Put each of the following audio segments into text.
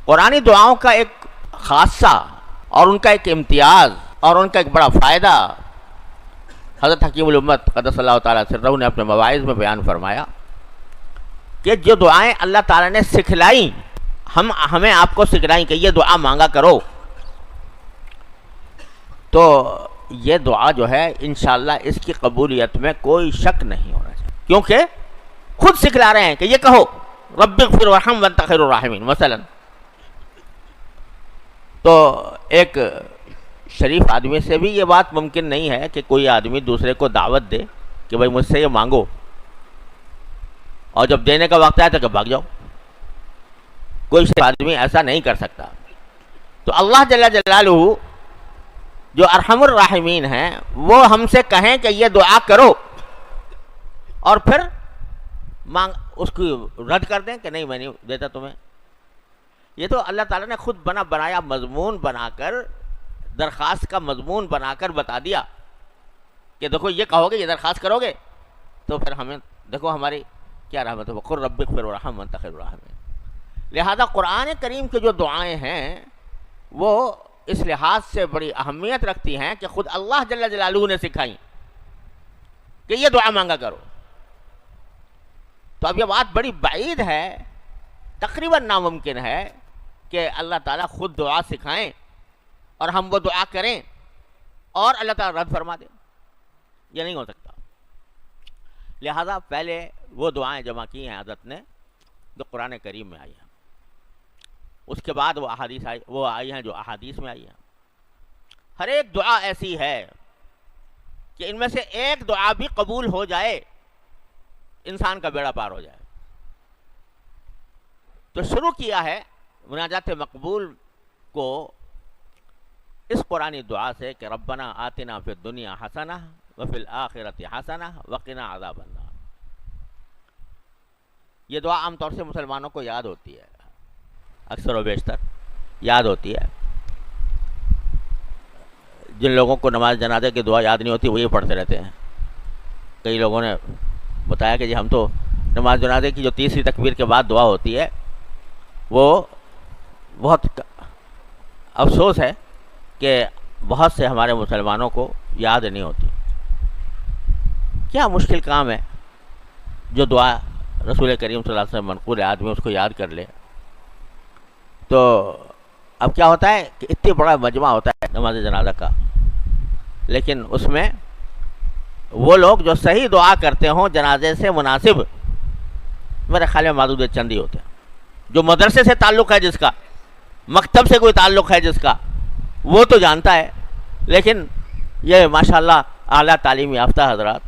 قرآنی دعاؤں کا ایک خاصہ اور ان کا ایک امتیاز اور ان کا ایک بڑا فائدہ حضرت حکیم الامت قدس اللہ تعالیٰ سرہ نے اپنے مواعظ میں بیان فرمایا کہ جو دعائیں اللہ تعالیٰ نے سکھلائیں، ہمیں آپ کو سکھلائیں کہ یہ دعا مانگا کرو، تو یہ دعا جو ہے انشاءاللہ اس کی قبولیت میں کوئی شک نہیں ہونا چاہیے، کیونکہ خود سکھلا رہے ہیں کہ یہ کہو رب اغفر وارحم وانت خیر الراحمین مثلا. تو ایک شریف آدمی سے بھی یہ بات ممکن نہیں ہے کہ کوئی آدمی دوسرے کو دعوت دے کہ بھائی مجھ سے یہ مانگو، اور جب دینے کا وقت آئے تو کہ بھاگ جاؤ. کوئی شریف آدمی ایسا نہیں کر سکتا. تو اللہ جل جلالہ جو ارحم الراحمین ہیں وہ ہم سے کہیں کہ یہ دعا کرو اور پھر اس کو رد کر دیں کہ نہیں میں نہیں دیتا تمہیں. یہ تو اللہ تعالیٰ نے خود بنایا مضمون بنا کر، درخواست کا مضمون بنا کر بتا دیا کہ دیکھو یہ کہو گے، یہ درخواست کرو گے تو پھر ہمیں دیکھو ہماری کیا رحمت ہے، وقل رب اغفر وارحم وانت خیر الراحمین. لہذا قرآن کریم کی جو دعائیں ہیں وہ اس لحاظ سے بڑی اہمیت رکھتی ہیں کہ خود اللہ جل جلالہ نے سکھائیں کہ یہ دعا مانگا کرو. تو اب یہ بات بڑی بعید ہے، تقریباً ناممکن ہے کہ اللہ تعالیٰ خود دعا سکھائیں اور ہم وہ دعا کریں اور اللہ تعالیٰ رد فرما دیں. یہ نہیں ہو سکتا. لہذا پہلے وہ دعائیں جمع کی ہیں حضرت نے جو قرآن کریم میں آئی ہیں، اس کے بعد وہ آئی ہیں جو احادیث میں آئی ہیں. ہر ایک دعا ایسی ہے کہ ان میں سے ایک دعا بھی قبول ہو جائے انسان کا بیڑا پار ہو جائے. تو شروع کیا ہے مناجات مقبول کو اس قرآنی دعا سے کہ ربنا آتنا فی الدنیا حسنہ وفی الآخرۃ حسنہ وقنا عذاب النار. یہ دعا عام طور سے مسلمانوں کو یاد ہوتی ہے، اکثر و بیشتر یاد ہوتی ہے. جن لوگوں کو نماز جنازے کی دعا یاد نہیں ہوتی وہ یہ پڑھتے رہتے ہیں. کئی لوگوں نے بتایا کہ جی ہم تو نماز جنازے کی جو تیسری تکبیر کے بعد دعا ہوتی ہے وہ بہت افسوس ہے کہ بہت سے ہمارے مسلمانوں کو یاد نہیں ہوتی. کیا مشکل کام ہے جو دعا رسول کریم صلی اللہ علیہ وسلم منقول ہے، آدمی اس کو یاد کر لے. تو اب کیا ہوتا ہے کہ اتنی بڑا مجمع ہوتا ہے نماز جنازہ کا، لیکن اس میں وہ لوگ جو صحیح دعا کرتے ہوں جنازے سے مناسب، میرے خیال میں معدود چند ہی ہوتے ہیں. جو مدرسے سے تعلق ہے جس کا، مکتب سے کوئی تعلق ہے جس کا، وہ تو جانتا ہے. لیکن یہ ماشاءاللہ اعلیٰ تعلیم یافتہ حضرات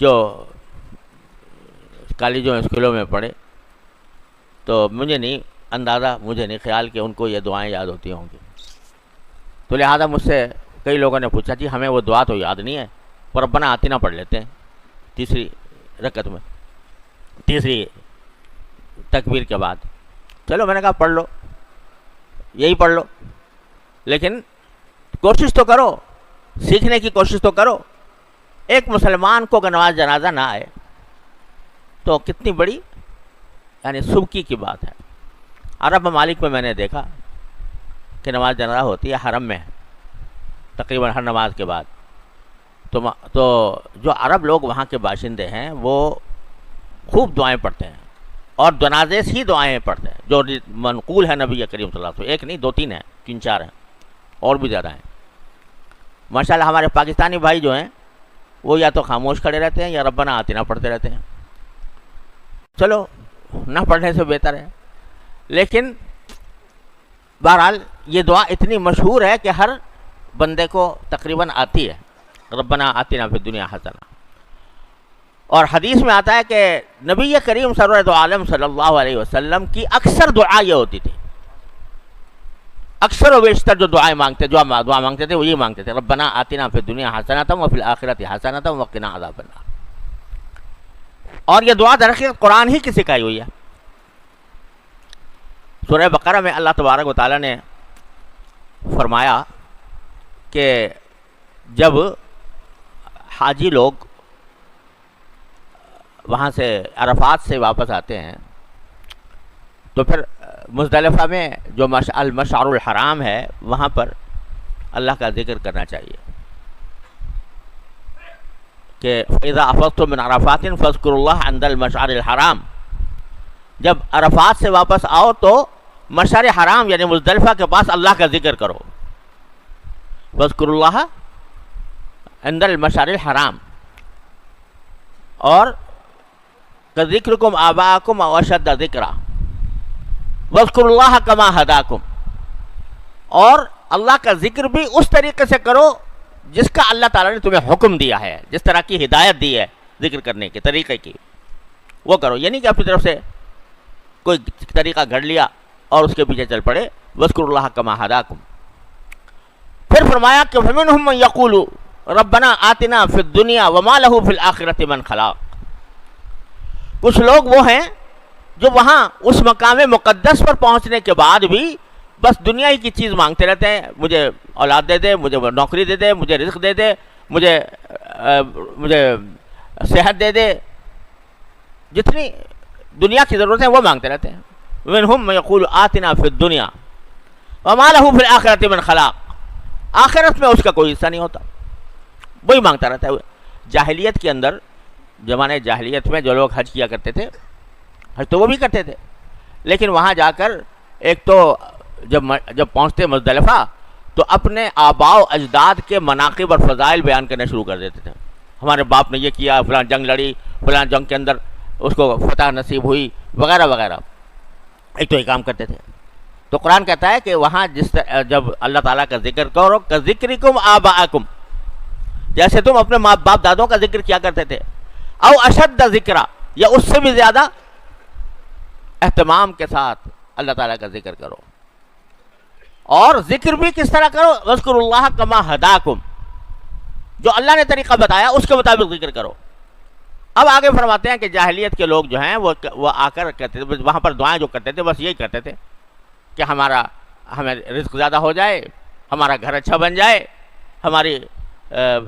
جو کالجوں اسکولوں میں پڑھے، تو مجھے نہیں خیال کہ ان کو یہ دعائیں یاد ہوتی ہوں گی. تو لہذا مجھ سے کئی لوگوں نے پوچھا جی ہمیں وہ دعا تو یاد نہیں ہے، پر ربنا آتنا پڑھ لیتے ہیں تیسری رکعت میں، تیسری تکبیر کے بعد. چلو میں نے کہا پڑھ لو، یہی پڑھ لو، لیکن کوشش تو کرو، سیکھنے کی کوشش تو کرو. ایک مسلمان کو اگر نماز جنازہ نہ آئے تو کتنی بڑی یعنی سبکی کی بات ہے. عرب ممالک میں نے دیکھا کہ نماز جنازہ ہوتی ہے حرم میں تقریباً ہر نماز کے بعد. تو جو عرب لوگ وہاں کے باشندے ہیں وہ خوب دعائیں پڑھتے ہیں اور جنازے سے ہی دعائیں پڑھتے ہیں جو منقول ہے نبی کریم صلی اللہ علیہ وسلم. ایک نہیں، 2-3 ہیں، 3-4 ہیں، اور بھی زیادہ ہیں. ماشاءاللہ ہمارے پاکستانی بھائی جو ہیں وہ یا تو خاموش کھڑے رہتے ہیں یا ربنا آتنا پڑھتے رہتے ہیں. چلو نہ پڑھنے سے بہتر ہے. لیکن بہرحال یہ دعا اتنی مشہور ہے کہ ہر بندے کو تقریباً آتی ہے، ربنا آتنا فی الدنیا حسنہ. اور حدیث میں آتا ہے کہ نبی کریم سرورت عالم صلی اللہ علیہ وسلم کی اکثر دعا یہ ہوتی تھی، اکثر و بیشتر جو دعائیں مانگتے، جو دعا مانگتے تھے وہ یہ مانگتے تھے ربنا آتنا فی الدنیا حسنۃ وفی الآخرۃ حسنۃ وقنا عذاب النار. اور یہ دعا در حقیقت قرآن ہی کی سکھائی ہوئی ہے. سورہ بقرہ میں اللہ تبارک و تعالیٰ نے فرمایا کہ جب حاجی لوگ وہاں سے عرفات سے واپس آتے ہیں تو پھر مزدلفہ میں جو المشعر الحرام ہے وہاں پر اللہ کا ذکر کرنا چاہیے کہ فَإِذَا أَفَضْتُم مِّنْ عَرَفَاتٍ فَاذْكُرُوا اللَّهَ عِندَ الْمَشْعَرِ الْحَرَامِ، جب عرفات سے واپس آؤ تو مشعر حرام یعنی مزدلفہ کے پاس اللہ کا ذکر کرو. فَاذْكُرُوا اللَّهَ عِندَ الْمَشْعَرِ الْحَرَامِ، اور كَذِكْرِكُمْ آبَاءَكُمْ أَوْ أَشَدَّ ذِكْرًا وَاذْكُرُوا اللَّهَ كَمَا هَدَاكُمْ، اور اللہ کا ذکر بھی اس طریقے سے کرو جس کا اللہ تعالیٰ نے تمہیں حکم دیا ہے، جس طرح کی ہدایت دی ہے ذکر کرنے کے طریقے کی وہ کرو. یعنی کہ اپنی طرف سے کوئی طریقہ گھڑ لیا اور اس کے پیچھے چل پڑے. وَاذْكُرُوا اللَّهَ كَمَا هَدَاكُمْ. پھر فرمایا کہ فَمِنْهُم مَّن يَقُولُ رَبَّنَا آتِنَا فِي الدُّنْيَا وَمَا لَهُ فِي الْآخِرَةِ مِنْ خَلَاقٍ، کچھ لوگ وہ ہیں جو وہاں اس مقام مقدس پر پہنچنے کے بعد بھی بس دنیا ہی کی چیز مانگتے رہتے ہیں. مجھے اولاد دے دے، مجھے نوکری دے دے، مجھے رزق دے دے، مجھے صحت دے دے، جتنی دنیا کی ضرورت ہے وہ مانگتے رہتے ہیں. وَمِنْهُم مَّن يَقُولُ آتِنَا فِي الدُّنْيَا وَمَا لَهُ فِي الْآخِرَةِ مِنْ خَلَاقٍ، آخرت میں اس کا کوئی حصہ نہیں ہوتا، وہی مانگتا رہتا ہے. جاہلیت کے اندر، زمانے جاہلیت میں جو لوگ حج کیا کرتے تھے، حج تو وہ بھی کرتے تھے، لیکن وہاں جا کر ایک تو جب پہنچتے مزدلفہ تو اپنے آباء و اجداد کے مناقب اور فضائل بیان کرنا شروع کر دیتے تھے. ہمارے باپ نے یہ کیا، فلاں جنگ لڑی، فلاں جنگ کے اندر اس کو فتح نصیب ہوئی، وغیرہ وغیرہ. ایک تو یہ کام کرتے تھے. تو قرآن کہتا ہے کہ وہاں جب اللہ تعالیٰ کا ذکر کرو کذکرکم آباءکم، جیسے تم اپنے ماں باپ دادوں کا ذکر کیا کرتے تھے، او اشد ذکرہ، یا اس سے بھی زیادہ اہتمام کے ساتھ اللہ تعالیٰ کا ذکر کرو. اور ذکر بھی کس طرح کرو، وَاذْكُرُوا اللَّهَ كَمَا هَدَاكُمْ، جو اللہ نے طریقہ بتایا اس کے مطابق ذکر کرو. اب آگے فرماتے ہیں کہ جاہلیت کے لوگ جو ہیں وہ آ کر کہتے تھے، وہاں پر دعائیں جو کرتے تھے بس یہی کرتے تھے کہ ہمیں رزق زیادہ ہو جائے، ہمارا گھر اچھا بن جائے، ہماری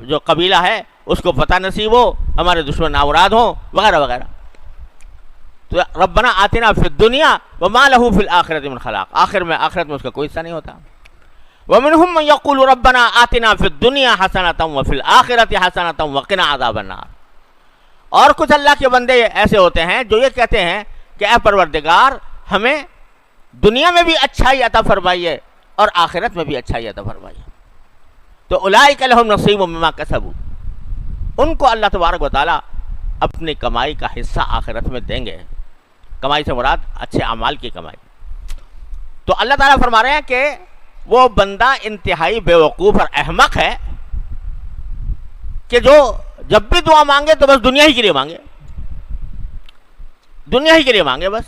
جو قبیلہ ہے اس کو فتح نصیب ہو، ہمارے دشمن نامراد ہوں، وغیرہ وغیرہ. تو ربنا آتنا فی الدنیا وما لہ فی الآخرۃ من خلاق، آخرت میں اس کا کوئی حصہ نہیں ہوتا. ومنہم من یقول ربنا آتنا فی الدنیا حسنۃ وفی الآخرۃ حسنۃ وقنا عذاب النار. اور کچھ اللہ کے بندے ایسے ہوتے ہیں جو یہ کہتے ہیں کہ اے پروردگار ہمیں دنیا میں بھی اچھائی عطا فرمائیے اور آخرت میں بھی اچھائی عطا فرمائیے. تو اولئک لہم نصیب مما کسبوا، ان کو اللہ تبارک و تعالیٰ اپنی کمائی کا حصہ آخرت میں دیں گے. کمائی سے مراد اچھے اعمال کی کمائی. تو اللہ تعالیٰ فرما رہے ہیں کہ وہ بندہ انتہائی بیوقوف اور احمق ہے کہ جو جب بھی دعا مانگے تو بس دنیا ہی کے لیے مانگے، دنیا ہی کے لیے مانگے، بس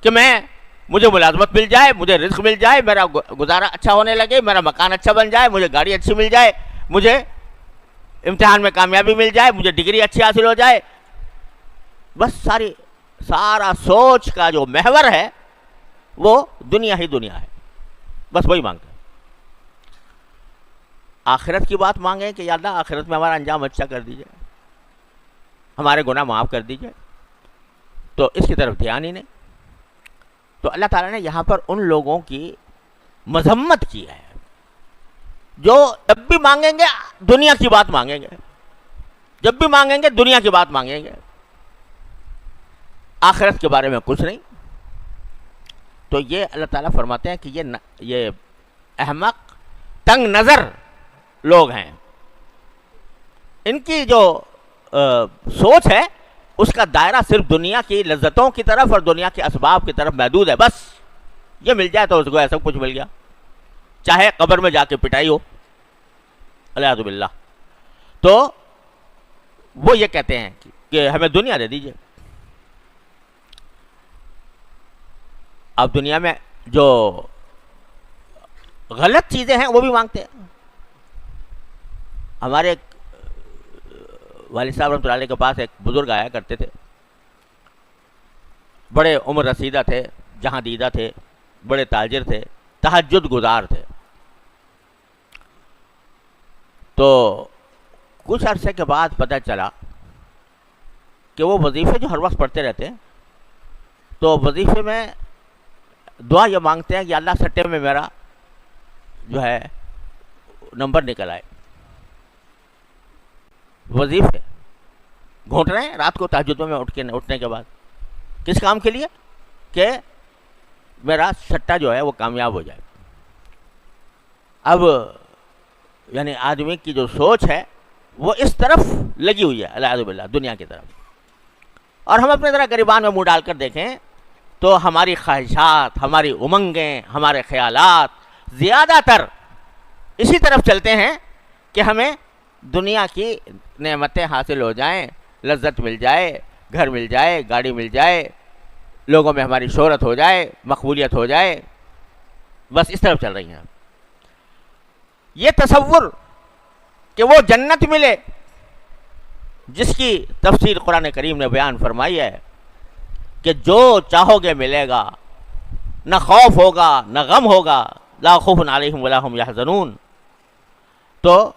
کہ مجھے ملازمت مل جائے، مجھے رزق مل جائے، میرا گزارا اچھا ہونے لگے، میرا مکان اچھا بن جائے، مجھے گاڑی اچھی مل جائے، مجھے امتحان میں کامیابی مل جائے، مجھے ڈگری اچھی حاصل ہو جائے. بس سارا سوچ کا جو محور ہے وہ دنیا ہی دنیا ہے، بس وہی مانگتے ہیں. آخرت کی بات مانگیں کہ یا اللہ آخرت میں ہمارا انجام اچھا کر دیجئے، ہمارے گناہ معاف کر دیجئے، تو اس کی طرف دھیان ہی نہیں. تو اللہ تعالیٰ نے یہاں پر ان لوگوں کی مذمت کی ہے جو جب بھی مانگیں گے دنیا کی بات مانگیں گے، جب بھی مانگیں گے دنیا کی بات مانگیں گے، آخرت کے بارے میں کچھ نہیں. تو یہ اللہ تعالیٰ فرماتے ہیں کہ یہ احمق تنگ نظر لوگ ہیں. ان کی جو سوچ ہے اس کا دائرہ صرف دنیا کی لذتوں کی طرف اور دنیا کے اسباب کی طرف محدود ہے. بس یہ مل جائے تو اس کو ایسا کچھ مل گیا، چاہے قبر میں جا کے پٹائی ہو، الیاذ باللہ. تو وہ یہ کہتے ہیں کہ ہمیں دنیا دے دیجئے. اب دنیا میں جو غلط چیزیں ہیں وہ بھی مانگتے ہیں. ہمارے والد صاحب رحمۃ اللہ علیہ کے پاس ایک بزرگ آیا کرتے تھے، بڑے عمر رسیدہ تھے، جہاں دیدہ تھے، بڑے تاجر تھے، تہجد گزار تھے. تو کچھ عرصے کے بعد پتہ چلا کہ وہ وظیفے جو ہر وقت پڑھتے رہتے ہیں، تو وظیفے میں دعا یہ مانگتے ہیں کہ اللہ سٹے میں میرا جو ہے نمبر نکل آئے. وظیفے گھونٹ رہے ہیں رات کو تہجد میں اٹھنے کے بعد، کس کام کے لیے؟ کہ میرا سٹا جو ہے وہ کامیاب ہو جائے. اب یعنی آدمی کی جو سوچ ہے وہ اس طرف لگی ہوئی ہے العیاذ باللہ، دنیا کی طرف. اور ہم اپنے ذرا گریبان میں منہ ڈال کر دیکھیں تو ہماری خواہشات، ہماری امنگیں، ہمارے خیالات زیادہ تر اسی طرف چلتے ہیں کہ ہمیں دنیا کی نعمتیں حاصل ہو جائیں، لذت مل جائے، گھر مل جائے، گاڑی مل جائے، لوگوں میں ہماری شہرت ہو جائے، مقبولیت ہو جائے، بس اس طرف چل رہی ہیں. یہ تصور کہ وہ جنت ملے جس کی تفسیر قرآن کریم نے بیان فرمائی ہے کہ جو چاہو گے ملے گا، نہ خوف ہوگا نہ غم ہوگا، لا خوف علیہم ولا ہم یحزنون. تو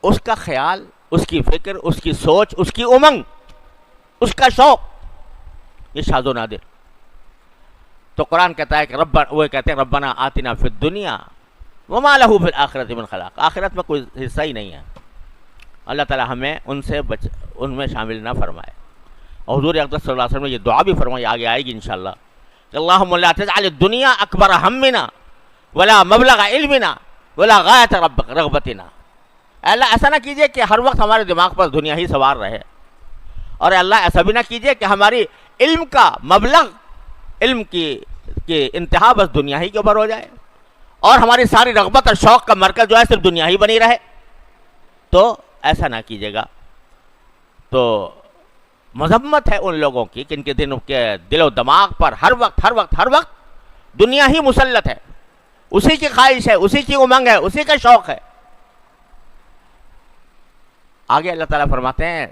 اس کا خیال، اس کی فکر، اس کی سوچ، اس کی امنگ، اس کا شوق یہ شاذ و نادر. تو قرآن کہتا ہے کہ وہ کہتے ہیں ربنا آتنا فی الدنیا وما لہ فی الآخرۃ من خلاق. آخرت میں کوئی حصہ ہی نہیں ہے. اللہ تعالی ہمیں ان میں شامل نہ فرمائے. اور حضور اقدس صلی اللہ علیہ وسلم نے یہ دعا بھی فرمائی، آگے آئے گی انشاءاللہ، کہ اللہم لا تجعل الدنیا اکبر ہمنا ولا مبلغ علمنا ولا غایۃ رغبتنا. اللہ ایسا نہ کیجئے کہ ہر وقت ہمارے دماغ پر دنیا ہی سوار رہے، اور اللہ ایسا بھی نہ کیجئے کہ ہماری علم کا مبلغ، علم کی انتہا بس دنیا ہی کے اوپر ہو جائے، اور ہماری ساری رغبت اور شوق کا مرکز جو ہے صرف دنیا ہی بنی رہے. تو ایسا نہ کیجیے گا. تو مذمت ہے ان لوگوں کی کہ ان کے دل و دماغ پر ہر وقت دنیا ہی مسلط ہے، اسی کی خواہش ہے، اسی کی امنگ ہے، اسی کا شوق ہے. آگے اللہ تعالیٰ فرماتے ہیں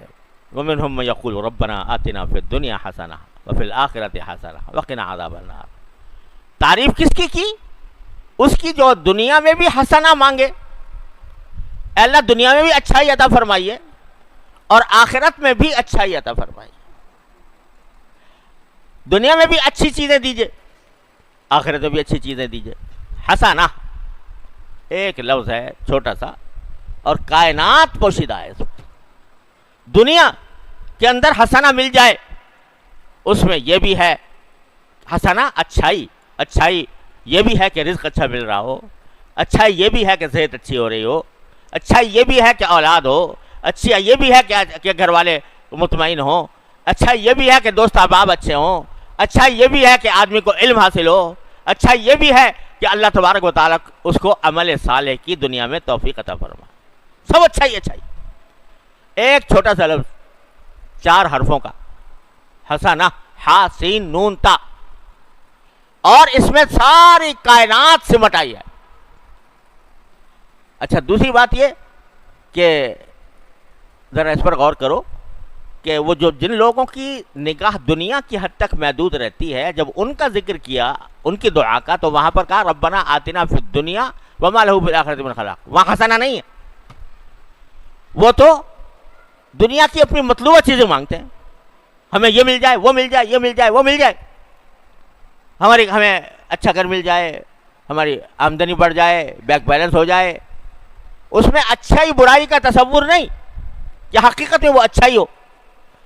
وَمِنْهُمْ مَن يَقُولُ رَبَّنَا آتِنَا فِي الدُّنْيَا حَسَنَةً وَفِي الْآخِرَةِ حَسَنَةً وَقِنَا عَذَابَ النَّارِ. تعریف کس کی؟ اس کی جو دنیا میں بھی حسنہ مانگے، اللہ دنیا میں بھی اچھائی عطا فرمائیے اور آخرت میں بھی اچھائی عطا فرمائیے. دنیا میں بھی اچھی چیزیں دیجئے، آخرت میں بھی اچھی چیزیں دیجئے. حسنہ ایک لفظ ہے چھوٹا سا، اور کائنات پوشیدہ ہے. دنیا کے اندر حسنہ مل جائے، اس میں یہ بھی ہے حسنہ اچھائی یہ بھی ہے کہ رزق اچھا مل رہا ہو، اچھائی یہ بھی ہے کہ صحت اچھی ہو رہی ہو، اچھائی یہ بھی ہے کہ اولاد ہو، اچھا یہ بھی ہے کہ گھر والے مطمئن ہوں، اچھا یہ بھی ہے کہ دوست احباب اچھے ہوں، اچھا یہ بھی ہے کہ آدمی کو علم حاصل ہو، اچھا یہ بھی ہے کہ اللہ تبارک و تعالیٰ اس کو عمل صالح کی دنیا میں توفیق عطا فرمائے. سب اچھائی. ایک چھوٹا سا لفظ 4 حرفوں کا، حسنہ، ہا سین نون تا، اور اس میں ساری کائنات سمٹ آئی ہے. اچھا دوسری بات یہ کہ ذرا اس پر غور کرو کہ وہ جن لوگوں کی نگاہ دنیا کی حد تک محدود رہتی ہے، جب ان کا ذکر کیا ان کی دعا کا، تو وہاں پر کہا ربنا آتنا فی الدنیا وما لہ فی الآخرۃ من خلاق. وہاں حسنہ نہیں ہے، وہ تو دنیا کی اپنی مطلوبہ چیزیں مانگتے ہیں. ہمیں یہ مل جائے، وہ مل جائے، یہ مل جائے، وہ مل جائے، ہمیں اچھا گھر مل جائے، ہماری آمدنی بڑھ جائے، بینک بیلنس ہو جائے. اس میں اچھائی برائی کا تصور نہیں کہ حقیقت میں وہ اچھائی ہو،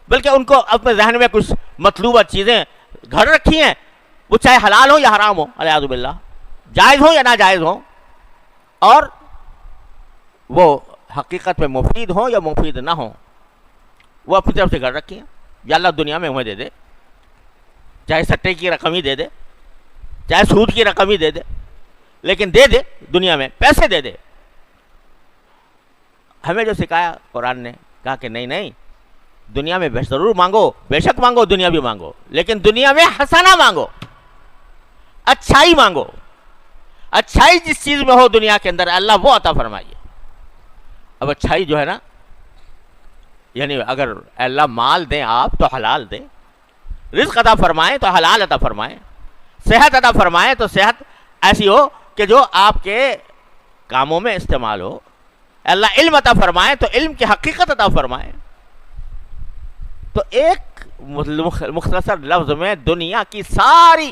بلکہ ان کو اپنے ذہن میں کچھ مطلوبہ چیزیں گھر رکھی ہیں، وہ چاہے حلال ہو یا حرام ہو، والعیاذ باللہ، جائز ہو یا ناجائز ہو، اور وہ حقیقت میں مفید ہوں یا مفید نہ ہوں، وہ اپنی طرف سے گھر رکھی ہیں. یا اللہ دنیا میں ہمیں دے دے، چاہے سٹے کی رقم ہی دے دے، چاہے سود کی رقم ہی دے دے، لیکن دے دے، دنیا میں پیسے دے دے. ہمیں جو سکھایا قرآن نے، کہا کہ نہیں، دنیا میں ضرور مانگو، بے شک مانگو، دنیا بھی مانگو، لیکن دنیا میں حسنہ مانگو، اچھائی مانگو. اچھائی جس چیز میں ہو دنیا کے اندر اللہ وہ عطا فرمائیے. اب اچھائی جو ہے نا، یعنی اگر اللہ مال دیں آپ تو حلال دیں، رزق عطا فرمائیں تو حلال عطا فرمائیں، صحت عطا فرمائیں تو صحت ایسی ہو کہ جو آپ کے کاموں میں استعمال ہو. اللہ علم عطا فرمائیں تو علم کی حقیقت عطا فرمائیں. تو ایک مختصر لفظ میں دنیا کی ساری